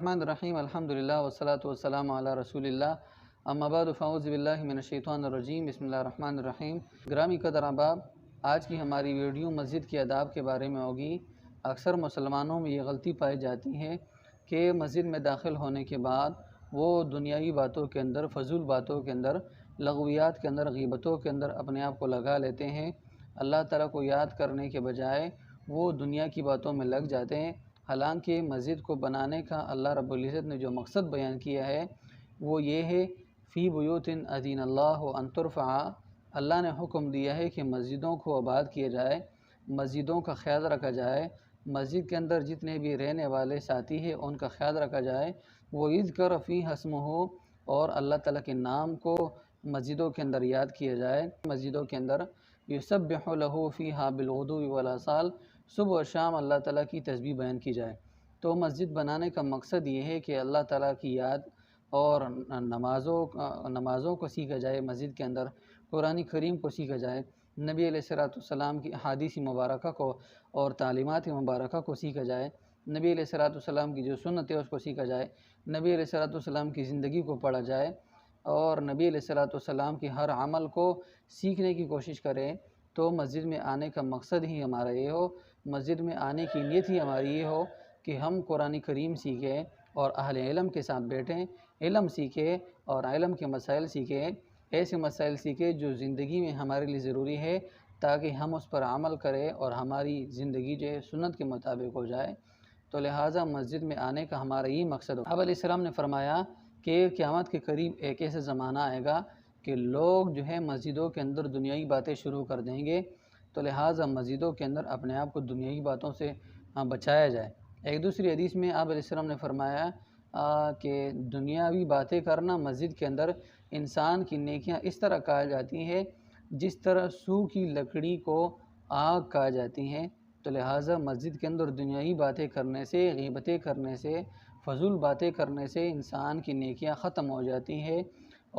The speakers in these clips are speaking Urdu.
الرحمن الرحیم الحمدللہ والصلاة والسلام علی رسول اللہ اما بعد فاعوذ باللہ من الشیطان الرجیم بسم اللہ الرحمن الرحیم۔ گرامی قدر احباب، آج کی ہماری ویڈیو مسجد کے آداب کے بارے میں ہوگی۔ اکثر مسلمانوں میں یہ غلطی پائی جاتی ہے کہ مسجد میں داخل ہونے کے بعد وہ دنیاوی باتوں کے اندر، فضول باتوں کے اندر، لغویات کے اندر، غیبتوں کے اندر اپنے آپ کو لگا لیتے ہیں۔ اللہ تعالیٰ کو یاد کرنے کے بجائے وہ دنیا کی باتوں میں لگ جاتے ہیں۔ حالانکہ مسجد کو بنانے کا اللہ رب العزت نے جو مقصد بیان کیا ہے وہ یہ ہے، فی بیوت اذین اللہ ان ترفع، اللہ نے حکم دیا ہے کہ مسجدوں کو آباد کیا جائے، مسجدوں کا خیال رکھا جائے، مسجد کے اندر جتنے بھی رہنے والے ساتھی ہیں ان کا خیال رکھا جائے۔ وہ یذکر فیہا اسمہ، اور اللہ تعالیٰ کے نام کو مسجدوں کے اندر یاد کیا جائے۔ مسجدوں کے اندر یسبح لہ فیہا بالغدو والآصال، صبح و شام اللہ تعالیٰ کی تسبیح بیان کی جائے۔ تو مسجد بنانے کا مقصد یہ ہے کہ اللہ تعالیٰ کی یاد اور نمازوں کو سیکھا جائے، مسجد کے اندر قرآن کریم کو سیکھا جائے، نبی علیہ السلام کی احادیث مبارکہ کو اور تعلیمات مبارکہ کو سیکھا جائے، نبی علیہ السلام کی جو سنت ہے اس کو سیکھا جائے، نبی علیہ السلام کی زندگی کو پڑھا جائے، اور نبی علیہ السلام کی ہر عمل کو سیکھنے کی کوشش کریں۔ تو مسجد میں آنے کا مقصد ہی ہمارا یہ ہو، مسجد میں آنے کی نیت ہی ہماری یہ ہو کہ ہم قرآن کریم سیکھیں اور اہل علم کے ساتھ بیٹھیں، علم سیکھیں اور علم کے مسائل سیکھیں، ایسے مسائل سیکھیں جو زندگی میں ہمارے لیے ضروری ہے، تاکہ ہم اس پر عمل کریں اور ہماری زندگی جو ہے سنت کے مطابق ہو جائے۔ تو لہٰذا مسجد میں آنے کا ہمارا یہ مقصد ہو۔ آپ علیہ السلام نے فرمایا کہ قیامت کے قریب ایک ایسا زمانہ آئے گا کہ لوگ جو ہے مسجدوں کے اندر دنیاوی باتیں شروع کر دیں گے، تو لہٰذا مسجدوں کے اندر اپنے آپ کو دنیاوی باتوں سے بچایا جائے۔ ایک دوسری حدیث میں آپ علیہ السلام نے فرمایا کہ دنیاوی باتیں کرنا مسجد کے اندر انسان کی نیکیاں اس طرح کہا جاتی ہیں جس طرح سو کی لکڑی کو آگ کہا جاتی ہیں۔ تو لہٰذا مسجد کے اندر دنیاوی باتیں کرنے سے، غیبتیں کرنے سے، فضول باتیں کرنے سے انسان کی نیکیاں ختم ہو جاتی ہیں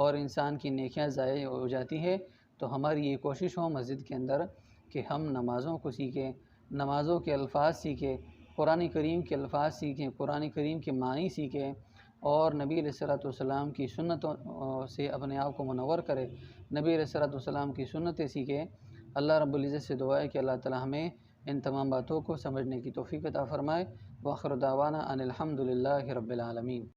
اور انسان کی نیکیاں ضائع ہو جاتی ہیں۔ تو ہماری یہ کوشش ہو مسجد کے اندر کہ ہم نمازوں کو سیکھیں، نمازوں کے الفاظ سیکھیں، قرآن کریم کے الفاظ سیکھیں، قرآن کریم کے معنی سیکھیں، اور نبی علیہ السلام کی سنتوں سے اپنے آپ کو منور کریں، نبی علیہ السلام کی سنتیں سیکھیں۔ اللہ رب العزت سے دعا ہے کہ اللہ تعالی ہمیں ان تمام باتوں کو سمجھنے کی توفیق عطا فرمائے۔ وآخر دعوانا ان الحمد للہ رب العالمین۔